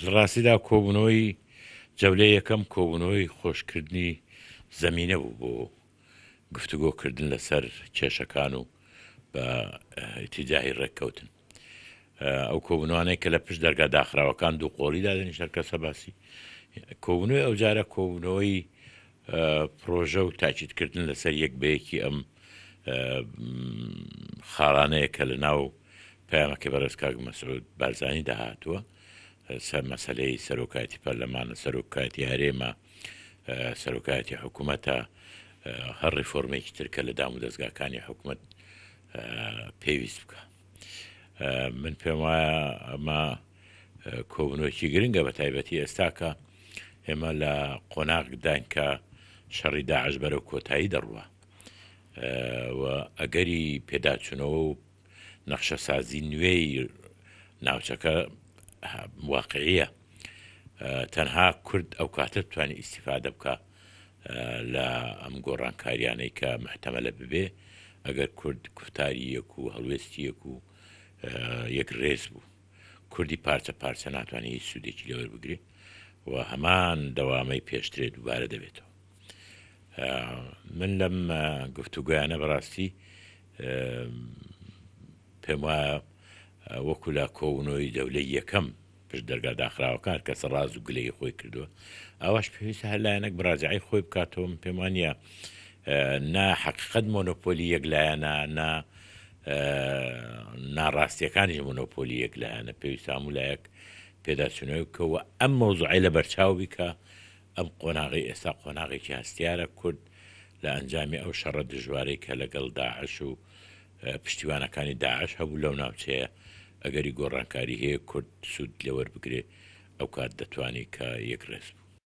ڕاستیدا کۆبوونەوەی جەولەی یەکەم کۆبوونەوەی خۆشکردنی زەمینە بوو بۆ گفتوگۆکردن لەسەر کێشەکان و بە ئیتیجاهی ڕێککەوتن. ئەو کۆبوونەوانەی کە لە پشت دەرگا داخراوەکان دوو قۆڵی دادنی شەرکەسە باسی کۆبوونەوەی ئەو جارە کۆبوونەوەی پرۆژە و تاکیدکردن لەسەر یەک بەیەکی ئەم خاڵانەیە کە لە ناو پەیامەکە بەڕێز کاک مەسعود بارزانی داهاتووە مەسەلەی سەرۆکاتی پەرلەمانە سەرۆکاتی هەرێمە سەرۆکاتی حکوومەتە هەر ڕیفۆرمێکی ترکە لە دام و دەستگاکانی حکوومەت پێویست بکە. من پێم وایە ئەمە کۆبوونەوەکی گرنگە بە تایبەتی ئێستاکە ئێمە لە قۆناغدان کە شەڕی داعش بەرەو کۆتایی دەڕوە و ئەگەری پێداچوونەوە و نەخشە سازی نوێی ناوچەکە واقعیە تەنها کورد ئەو کاتە بتوانێت ئیسیفادە بکە لە ئەم گۆڕانکاریانەی کە محتەمەلە ببێ ئەگەر کورد کوفتاری یەک و هەڵوێستی یەک و یەک ڕێز بوو کوردی پارچە پارچە ناتوانێت هیچ سوودێکی لەوەر بگرێ و هەمان دەوامەی پێشترێ دووبارە دەبێتەوە. من لەم گفتوگویانە بەڕاستی پێم وایە وەکو لە کۆبوونەوەی جەولەی یەکەم پشت دەرگا داخراوەکان کەسە ڕاز و گلەی خۆی کردووە ئەوەش پێویستە هەر لایەنێک بڕاجعی خۆی بکاتەوە. پێم وانە نا حەقیقەت مۆنۆپۆلی یەکلایەنە نا ناڕاستیەکانیش مۆنۆپۆلی یەکلایەنە پێویستە هەموو لایەک پێداچوونەوەی بکەوە ئەم مەوزوعی لە بەرچاو بیکە ئەم قۆناغی ئێستا قۆناغێکی هەستیارە کورد لە ئەنجامی ئەو شەڕە دژوارەی کە لەگەڵ داعش و پشتیوانەکانی داعش هەبوو لەو ناوچەیە ئەگەری گۆڕانکاری هەیە کورد سوود لەوەربگرێ ئەو کات دەتوانێت کە یەک ڕێز